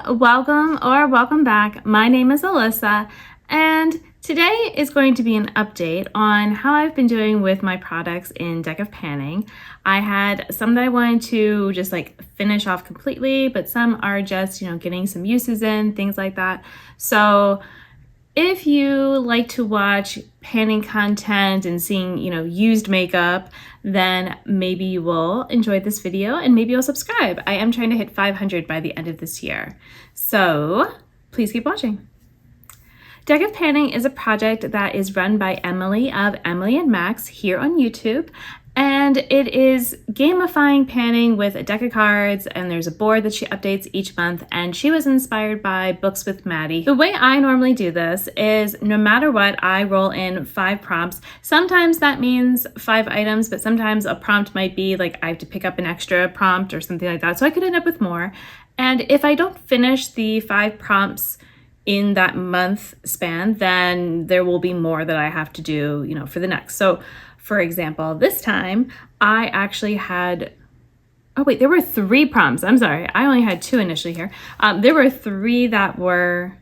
welcome or welcome back. My name is Alyssa, and today is going to be an update on how I've been doing with my products in Deck of Panning. I had some that I wanted to just finish off completely, but some are just, getting some uses in, things like that. So if you like to watch panning content and seeing, used makeup, then maybe you will enjoy this video and maybe you'll subscribe. I am trying to hit 500 by the end of this year. So please keep watching. Deck of Panning is a project that is run by Emily of Emily and Max here on YouTube. And it is gamifying panning with a deck of cards, and there's a board that she updates each month, and she was inspired by Books with Maddie. The way I normally do this is no matter what, I roll in 5 prompts. Sometimes that means 5 items, but sometimes a prompt might be I have to pick up an extra prompt or something like that, so I could end up with more. And if I don't finish the 5 prompts in that month span, then there will be more that I have to do, for the next. So for example, this time I actually had, there were 3 prompts. I'm sorry, I only had 2 initially here. There were 3 that were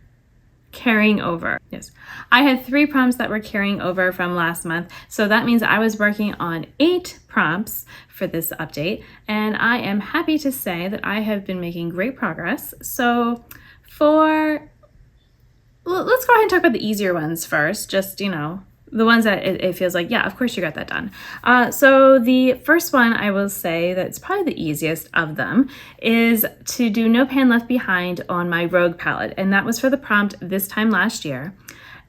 carrying over. Yes, I had 3 prompts that were carrying over from last month. So that means I was working on 8 prompts for this update. And I am happy to say that I have been making great progress. So let's go ahead and talk about the easier ones first, just, the ones that it feels like, yeah, of course you got that done. So the first one I will say that's probably the easiest of them is to do No Pan Left Behind on my Rogue palette. And that was for the prompt this time last year.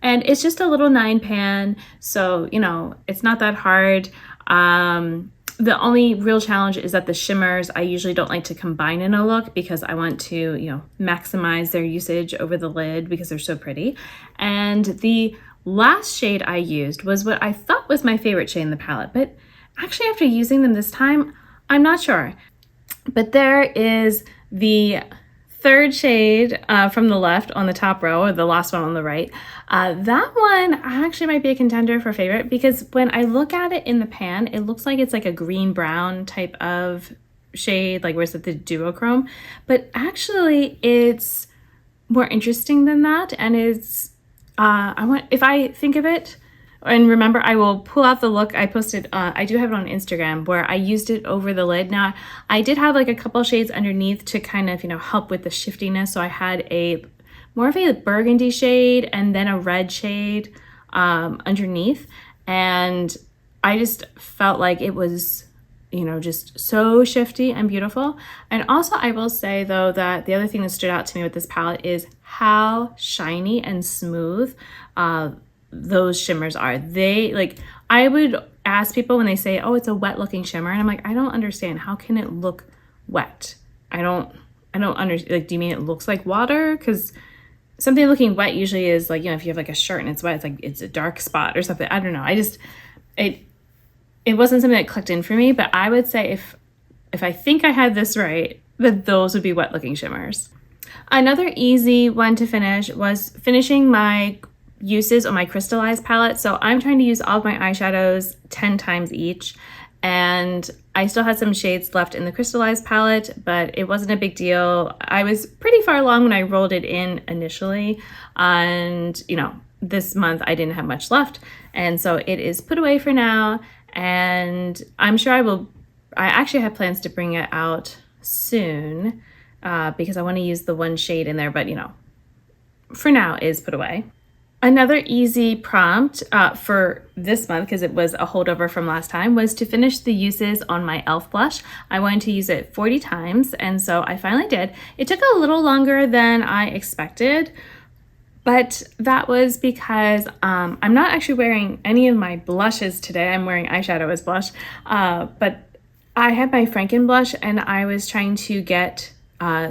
And it's just a little 9 pan, so, it's not that hard. The only real challenge is that the shimmers, I usually don't like to combine in a look because I want to, maximize their usage over the lid because they're so pretty. And the last shade I used was what I thought was my favorite shade in the palette, but actually after using them this time, I'm not sure. But there is the 3rd shade from the left on the top row, or the last one on the right. That one actually might be a contender for favorite because when I look at it in the pan, it looks like it's like a green-brown type of shade, where it's at the duochrome. But actually it's more interesting than that, and it's if I think of it, and remember, I will pull out the look I posted. I do have it on Instagram where I used it over the lid. Now, I did have a couple shades underneath to kind of, help with the shiftiness. So I had more of a burgundy shade and then a red shade underneath. And I just felt like it was, just so shifty and beautiful. And also I will say though that the other thing that stood out to me with this palette is how shiny and smooth those shimmers are. I would ask people when they say, oh, it's a wet looking shimmer. And I'm like, I don't understand. How can it look wet? I don't understand. Do you mean it looks like water? Because something looking wet usually is if you have a shirt and it's wet, it's a dark spot or something. I don't know. It wasn't something that clicked in for me, but I would say if I think I had this right, that those would be wet looking shimmers. Another easy one to finish was finishing my uses on my crystallized palette. So I'm trying to use all of my eyeshadows 10 times each. And I still had some shades left in the crystallized palette, but it wasn't a big deal. I was pretty far along when I rolled it in initially. And, this month I didn't have much left. And so it is put away for now. And I'm sure I actually have plans to bring it out soon because I want to use the one shade in there, but for now is put away. Another easy prompt for this month, because it was a holdover from last time, was to finish the uses on my e.l.f. blush. I wanted to use it 40 times, and so I finally did. It took a little longer than I expected, but that was because I'm not actually wearing any of my blushes today. I'm wearing eyeshadow as blush, but I had my Franken blush, and I was trying to get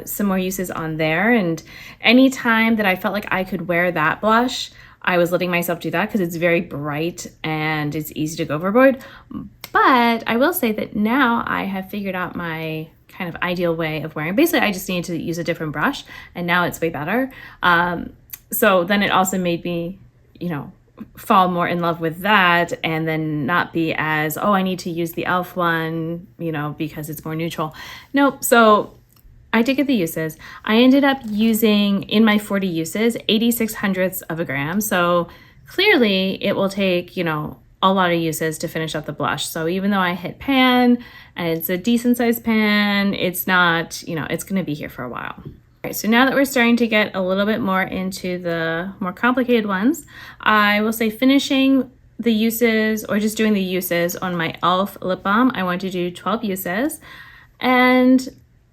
some more uses on there. And anytime that I felt like I could wear that blush, I was letting myself do that because it's very bright and it's easy to go overboard. But I will say that now I have figured out my kind of ideal way of wearing. Basically, I just needed to use a different brush, and now it's way better. So then it also made me, fall more in love with that, and then not be as, I need to use the e.l.f. one, because it's more neutral. Nope. So I did get the uses. I ended up using, in my 40 uses, 86 hundredths of a gram. So clearly it will take, you know, a lot of uses to finish up the blush. So even though I hit pan and it's a decent sized pan, it's not, you know, it's going to be here for a while. All right, so now that we're starting to get a little bit more into the more complicated ones, I will say finishing the uses or just doing the uses on my e.l.f. lip balm, I want to do 12 uses. And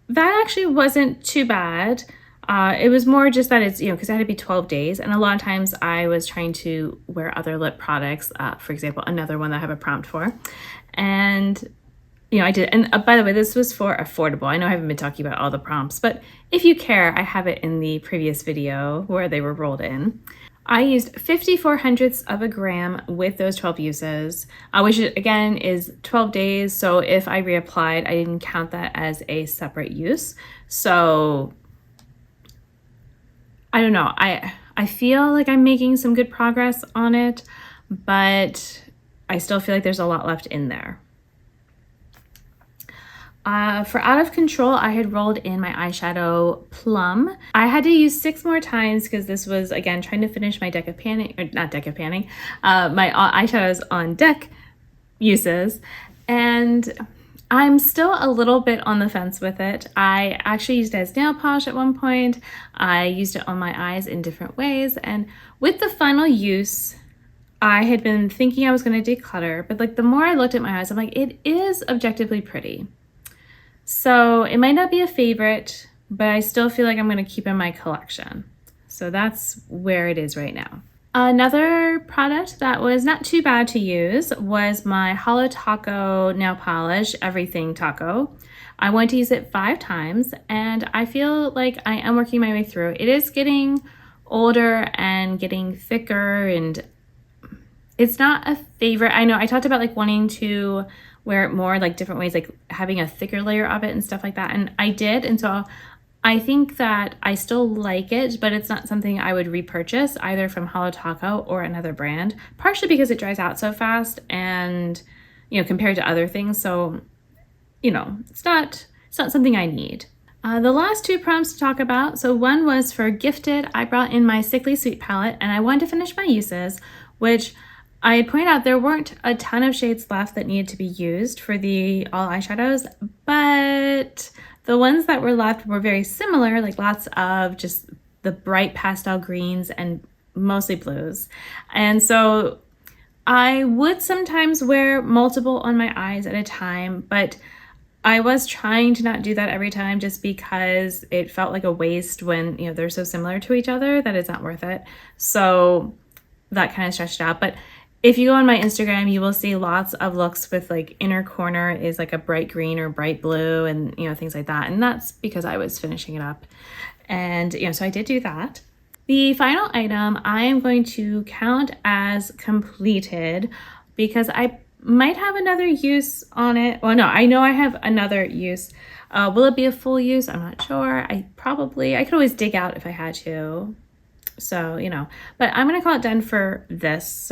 that actually wasn't too bad. It was more just that it's, you know, because it had to be 12 days. And a lot of times I was trying to wear other lip products, for example, another one that I have a prompt for. And, you know, I did. And by the way, this was for affordable. I know I haven't been talking about all the prompts, but if you care, I have it in the previous video where they were rolled in. I used 54 hundredths of a gram with those 12 uses, which again is 12 days. So if I reapplied, I didn't count that as a separate use. So I don't know. I feel like I'm making some good progress on it, but I still feel like there's a lot left in there. For Out of Control, I had rolled in my eyeshadow Plum. I had to use 6 more times because this was, again, trying to finish my deck of panning, or not deck of panning, my eyeshadows on deck uses. And I'm still a little bit on the fence with it. I actually used it as nail polish at one point. I used it on my eyes in different ways. And with the final use, I had been thinking I was going to declutter, but like the more I looked at my eyes, I'm like, it is objectively pretty. So it might not be a favorite, but I still feel like I'm going to keep in my collection. So that's where it is right now. Another product that was not too bad to use was my Holo Taco nail polish, Everything Taco. I went to use it 5 times and I feel like I am working my way through. It is getting older and getting thicker, and it's not a favorite. I know I talked about like wanting to wear it more, like different ways, like having a thicker layer of it and stuff like that. And I did. And so I think that I still like it, but it's not something I would repurchase either from Holo Taco or another brand, partially because it dries out so fast and, you know, compared to other things. So, you know, it's not something I need. The last 2 prompts to talk about. So one was for Gifted. I brought in my Sickly Sweet palette and I wanted to finish my uses, which I point out there weren't a ton of shades left that needed to be used for the all eyeshadows, but the ones that were left were very similar, like lots of just the bright pastel greens and mostly blues. And so I would sometimes wear multiple on my eyes at a time, but I was trying to not do that every time just because it felt like a waste when, you know, they're so similar to each other that it's not worth it. So that kind of stretched out. But if you go on my Instagram, you will see lots of looks with like inner corner is like a bright green or bright blue and, you know, things like that. And that's because I was finishing it up. And, you know, so I did do that. The final item I am going to count as completed because I might have another use on it. Well, no, I know I have another use. Will it be a full use? I'm not sure. I could always dig out if I had to. So, you know, but I'm going to call it done for this,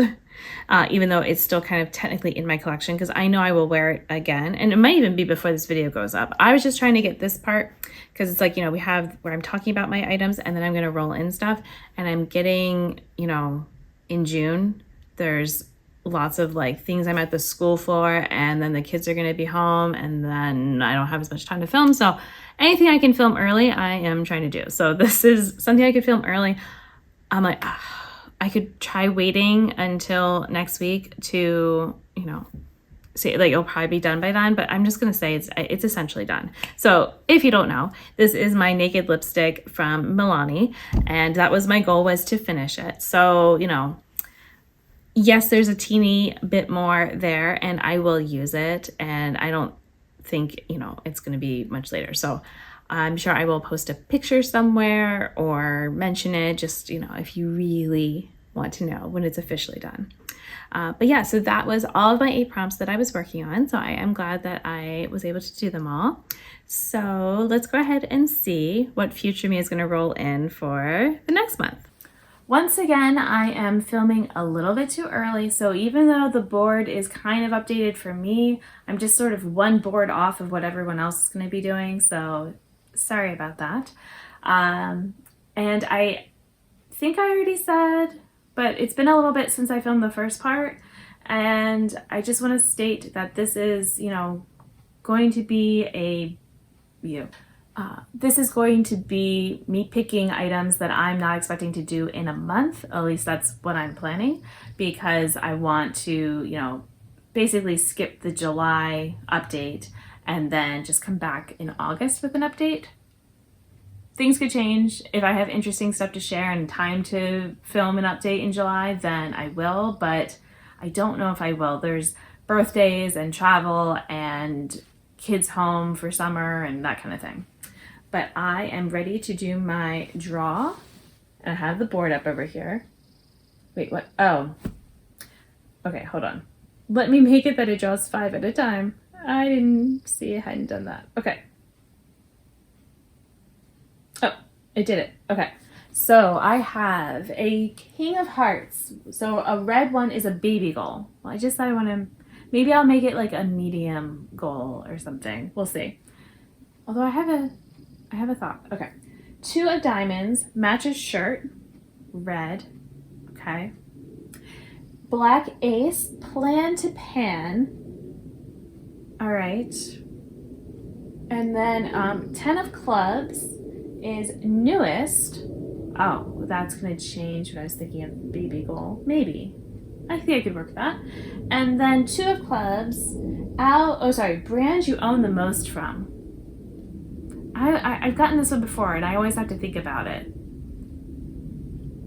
even though it's still kind of technically in my collection because I know I will wear it again. And it might even be before this video goes up. I was just trying to get this part because it's like, you know, we have where I'm talking about my items and then I'm going to roll in stuff. And I'm getting, you know, in June, there's lots of like things I'm at the school for, and then the kids are going to be home, and then I don't have as much time to film. So anything I can film early, I am trying to do. So this is something I could film early. I'm like, I could try waiting until next week to, you know, see, like it'll probably be done by then, but I'm just going to say it's essentially done. So if you don't know, this is my Naked lipstick from Milani, and that was my goal, was to finish it. So, you know, yes, there's a teeny bit more there and I will use it, and I don't think, you know, it's going to be much later. So I'm sure I will post a picture somewhere or mention it, just, you know, if you really want to know when it's officially done. But yeah, so that was all of my 8 prompts that I was working on. So I am glad that I was able to do them all. So let's go ahead and see what Future Me is going to roll in for the next month. Once again, I am filming a little bit too early, so even though the board is kind of updated for me, I'm just sort of one board off of what everyone else is going to be doing, so Sorry about that. And I think I already said, but it's been a little bit since I filmed the first part. And I just want to state that this is, going to be this is going to be me picking items that I'm not expecting to do in a month. At least that's what I'm planning, because I want to, basically skip the July update and then just come back in August with an update. Things could change. If I have interesting stuff to share and time to film an update in July, then I will, but I don't know if I will. There's birthdays and travel and kids home for summer and that kind of thing. But I am ready to do my draw. And I have the board up over here. Wait, what? Oh. Okay, hold on. Let me make it that it draws 5 at a time. I didn't see I hadn't done that. Okay. Oh, it did it. Okay. So I have a King of Hearts. So a red one is a baby goal. Well, I just thought I want to, maybe I'll make it like a medium goal or something. We'll see. Although I have a thought. Okay. 2 of diamonds, matches shirt, red. Okay. Black ace, plan to pan. All right. And then 10 of clubs is newest. Oh, that's going to change what I was thinking of baby goal. Maybe. I think I could work with that. And then 2 of clubs. Brand you own the most from. I've gotten this one before, and I always have to think about it.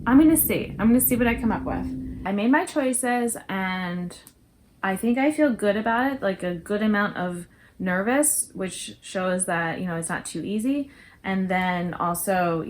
I'm going to see. I'm going to see what I come up with. I made my choices, and I think I feel good about it, like a good amount of nervous, which shows that, it's not too easy. And then also,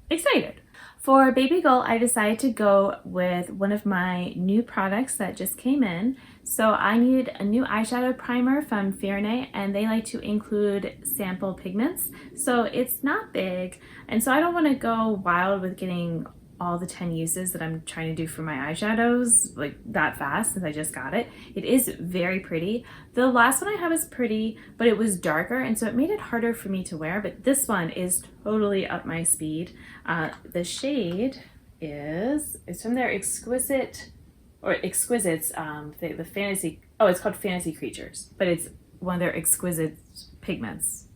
excited. For baby goal, I decided to go with one of my new products that just came in. So I needed a new eyeshadow primer from Fairnay, and they like to include sample pigments. So it's not big, and so I don't want to go wild with getting all the 10 uses that I'm trying to do for my eyeshadows like that fast since I just got it. It is very pretty. The last one I had was pretty, but it was darker, and so it made it harder for me to wear, but this one is totally up my speed. The shade it's from their Exquisites, the fantasy, it's called Fantasy Creatures, but it's one of their Exquisite pigments.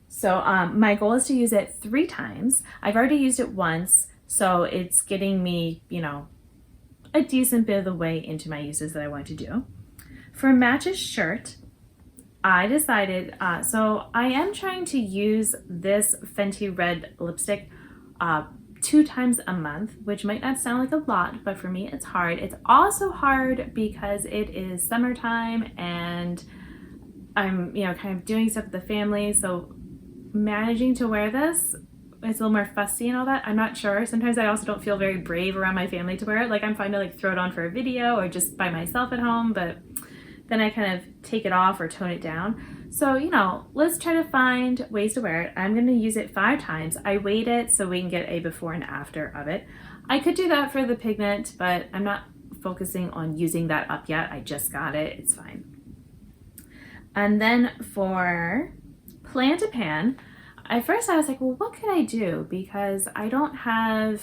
So my goal is to use it 3 times. I've already used it once, so it's getting me, a decent bit of the way into my uses that I want to do. For matches shirt, I decided, so I am trying to use this Fenty Red lipstick 2 times a month, which might not sound like a lot, but for me it's hard. It's also hard because it is summertime and I'm, kind of doing stuff with the family, so managing to wear this, it's a little more fussy and all that. I'm not sure. Sometimes I also don't feel very brave around my family to wear it. Like I'm fine to throw it on for a video or just by myself at home, but then I kind of take it off or tone it down. So, let's try to find ways to wear it. I'm going to use it 5 times. I weighed it so we can get a before and after of it. I could do that for the pigment, but I'm not focusing on using that up yet. I just got it. It's fine. And then for plan to pan, at first I was like, well, what could I do? Because I don't have,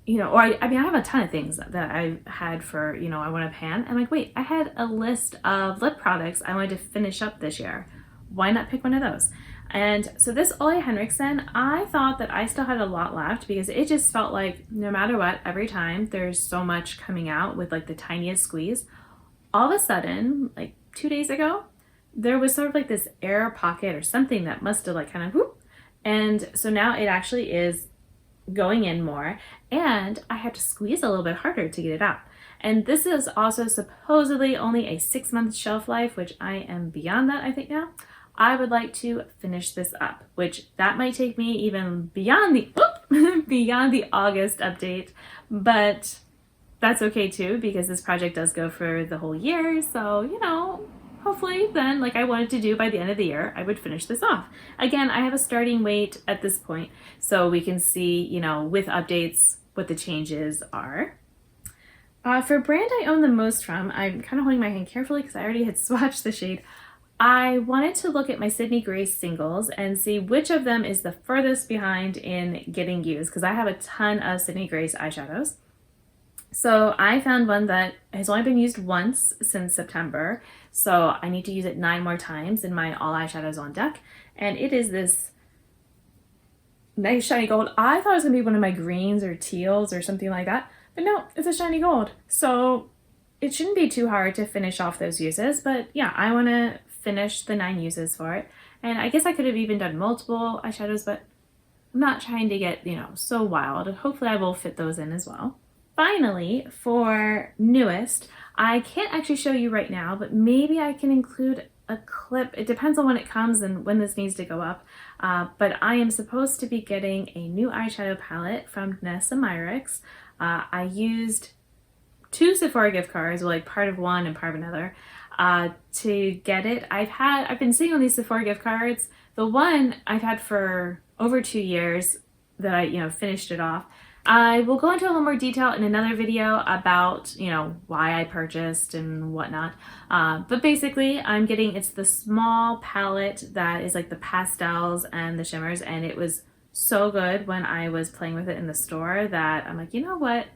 I have a ton of things that I've had for, I want to pan. I'm like, wait, I had a list of lip products I wanted to finish up this year. Why not pick one of those? And so this Ole Henriksen, I thought that I still had a lot left because it just felt like no matter what, every time there's so much coming out with the tiniest squeeze. All of a sudden, 2 days ago, there was sort of this air pocket or something that must have kind of whoop. And so now it actually is going in more, and I have to squeeze a little bit harder to get it out. And this is also supposedly only a 6-month shelf life, which I am beyond that, I think now. I would like to finish this up, which that might take me even beyond the beyond the August update, but that's okay too, because this project does go for the whole year. So, hopefully then, like I wanted to do by the end of the year, I would finish this off. Again, I have a starting weight at this point, so we can see, with updates, what the changes are. For brand I own the most from, I'm kind of holding my hand carefully because I already had swatched the shade. I wanted to look at my Sydney Grace singles and see which of them is the furthest behind in getting used, because I have a ton of Sydney Grace eyeshadows. So I found one that has only been used once since September, so I need to use it 9 more times in my All Eyeshadows on Deck, and it is this nice shiny gold. I thought it was going to be one of my greens or teals or something like that, but no, it's a shiny gold. So it shouldn't be too hard to finish off those uses, but yeah, I want to finish the 9 uses for it. And I guess I could have even done multiple eyeshadows, but I'm not trying to get, so wild. Hopefully I will fit those in as well. Finally, for newest, I can't actually show you right now, but maybe I can include a clip. It depends on when it comes and when this needs to go up. But I am supposed to be getting a new eyeshadow palette from Danessa Myricks. I used 2 Sephora gift cards, like part of one and part of another, to get it. I've been seeing all these Sephora gift cards. The one I've had for over 2 years that I finished it off. I will go into a little more detail in another video about, why I purchased and whatnot. But basically, it's the small palette that is like the pastels and the shimmers, and it was so good when I was playing with it in the store that I'm like, you know what?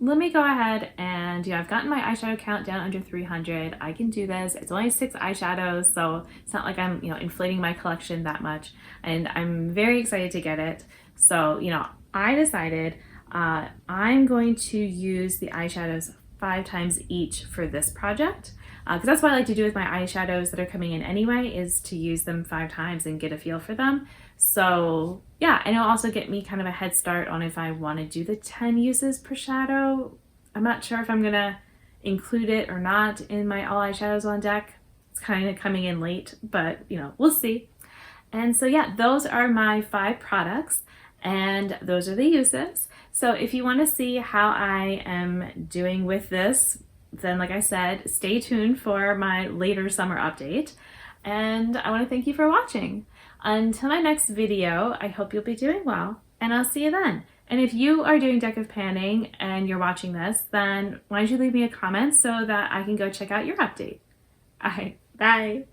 Let me go ahead and, I've gotten my eyeshadow count down under 300. I can do this. It's only 6 eyeshadows, so it's not like I'm, inflating my collection that much. And I'm very excited to get it. So, I decided I'm going to use the eyeshadows 5 times each for this project, because that's what I like to do with my eyeshadows that are coming in anyway, is to use them 5 times and get a feel for them. So yeah, and it'll also get me kind of a head start on if I want to do the 10 uses per shadow. I'm not sure if I'm gonna include it or not in my All Eyeshadows on Deck. It's kind of coming in late, but we'll see. And so yeah, those are my 5 products. And those are the uses. So if you want to see how I am doing with this, then like I said, stay tuned for my later summer update. And I want to thank you for watching. Until my next video, I hope you'll be doing well, and I'll see you then. And if you are doing Deck of Panning and you're watching this, then why don't you leave me a comment so that I can go check out your update. All right, bye.